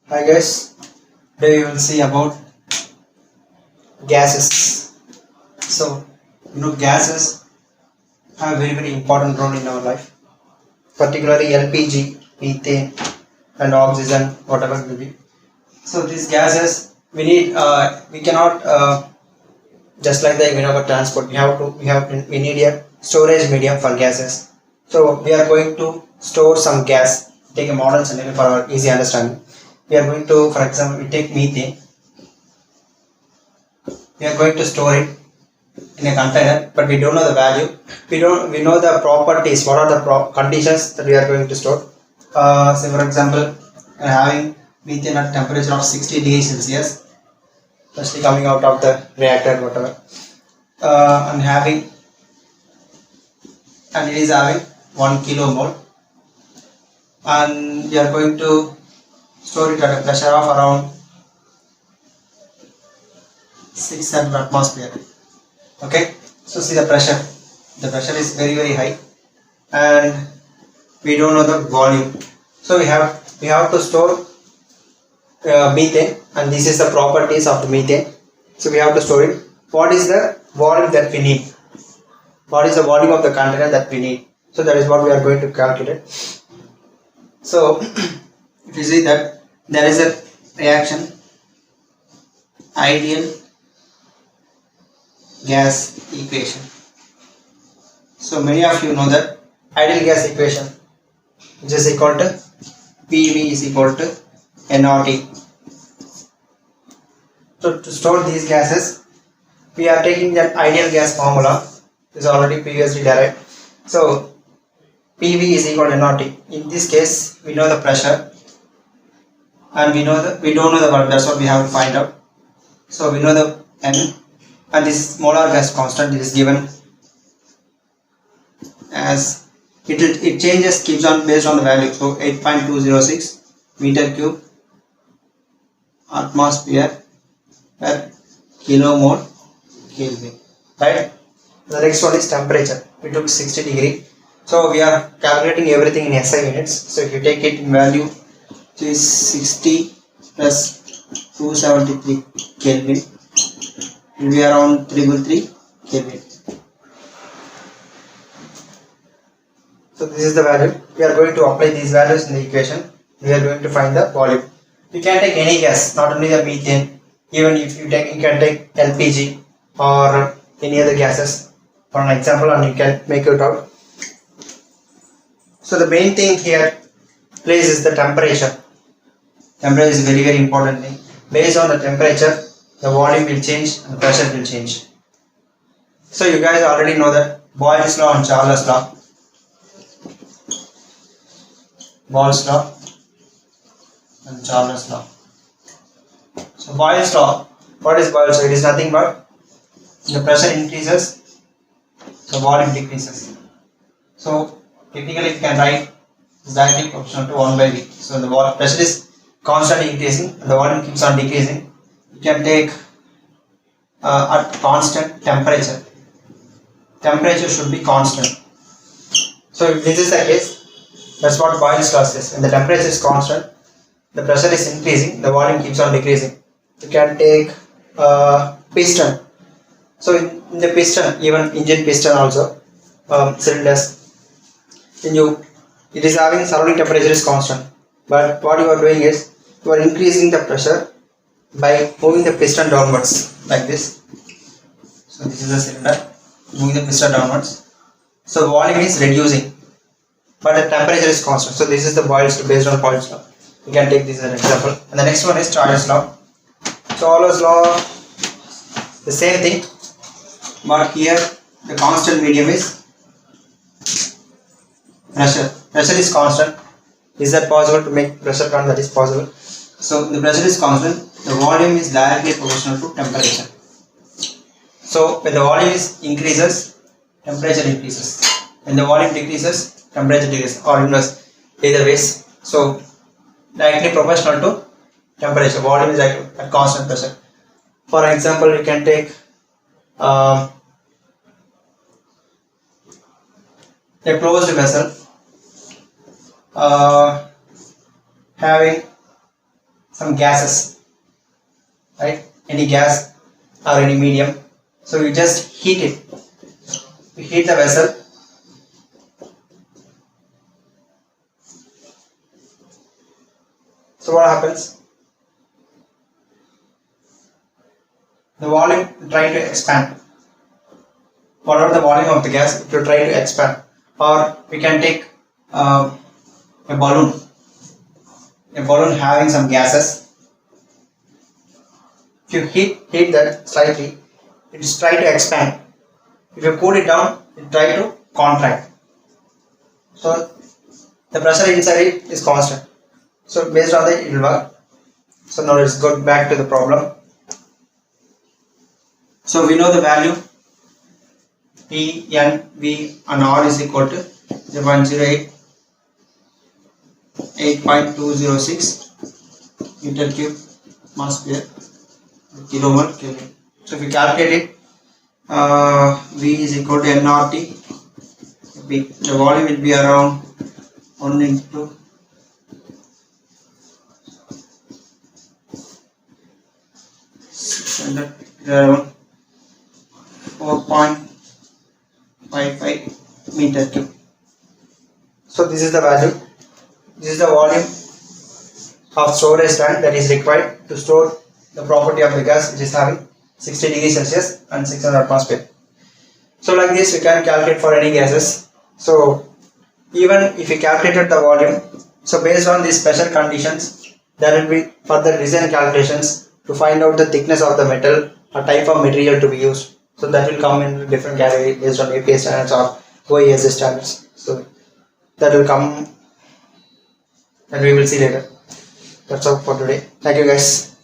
Hi guys, today we will see about gases. So, gases have a very important role in our life, particularly LPG, methane, and oxygen, whatever it may be. So, these gases we cannot just like the transport. We need a storage medium for gases. So, we are going to store some gas. Take a model scenario for our easy understanding. We are going to, for example, we take methane. We are going to store it in a container, but we don't know the value. We know the properties. What are the conditions that we are going to store? Say for example, having methane at temperature of 60 degrees Celsius, especially coming out of the reactor, whatever, and it is having 1 kilomole, and we are going to store it at a pressure of around 600 atmosphere. Okay, so see the pressure. The pressure is very high, and we don't know the volume. So we have to store methane, and this is the properties of the methane. So we have to store it. What is the volume that we need? What is the volume of the container that we need? So that is what we are going to calculate. So if you see that there is a reaction, ideal gas equation. So many of you know that ideal gas equation, which is equal to PV is equal to NRT. So to store these gases, we are taking that ideal gas formula, is already previously derived. So PV is equal to NRT. In this case, we know the pressure, and we don't know the volume. That's what we have to find out. So we know the N, and this molar gas constant is given as it changes, keeps on based on the value. So 8.206 meter cube atmosphere per kilomole Kelvin. Right. The next one is temperature. We took 60 degree. So we are calculating everything in SI units. So if you take it in value, it is 60 plus 273 Kelvin. It will be around 333 Kelvin. So this is the value. We are going to apply these values in the equation. We are going to find the volume. You can take any gas, not only the methane. Even if you can take LPG or any other gases for an example, and you can make it out. So the main thing here plays is the temperature. Temperature is very important thing. Based on the temperature, the volume will change and the pressure will change. So you guys already know that Boyle's law and Charles law. Boyle's law and Charles law. So Boyle's law, what is Boyle's law? It is nothing but the pressure increases, the volume decreases. So technically you can write is directly proportional to 1 by V. So the pressure is constantly increasing and the volume keeps on decreasing. You can take at constant temperature. Temperature should be constant. So if this is the case, that's what Boyle's law says. When the temperature is constant, the pressure is increasing, the volume keeps on decreasing. You can take piston. So in the piston, even engine piston also, cylinders, it is having surrounding temperature is constant, but what you are doing is you are increasing the pressure by moving the piston downwards like this. So this is the cylinder, moving the piston downwards. So volume is reducing, but the temperature is constant. So this is the Boyle's law, based on Boyle's law. You can take this as an example. And the next one is Charles law. Charles law, the same thing, but here the constant medium is pressure. Pressure is constant. Is that possible to make pressure count? That is possible. So the pressure is constant. The volume is directly proportional to temperature. So when the volume increases, temperature increases. When the volume decreases, temperature decreases, or inverse, either ways. So directly proportional to temperature. Volume is at constant pressure. For example, you can take a closed vessel having some gases, right? Any gas or any medium. So you just heat it. You heat the vessel. So what happens? The volume trying to expand. Whatever the volume of the gas, if you try to expand, or we can take a balloon having some gases. If you heat that slightly, it is try to expand. If you cool it down, it try to contract. So the pressure inside it is constant. So based on that, it will work. So now let's go back to the problem. So we know the value P, N, V and R is equal to 0.08, 8.206 meter cube mass per kilomole Kelvin. So if we calculate it, V is equal to nRT. The volume will be around 1 into 600, around 4.55 meter cube. So this is the value. This is the volume of storage tank that is required to store the property of the gas, which is having 60 degrees Celsius and 600 atmosphere. So like this we can calculate for any gases. So even if we calculated the volume, so based on these special conditions, there will be further design calculations to find out the thickness of the metal or type of material to be used. So that will come in different category based on APA standards or OES standards. So that will come and we will see later. That's all for today. Thank you guys.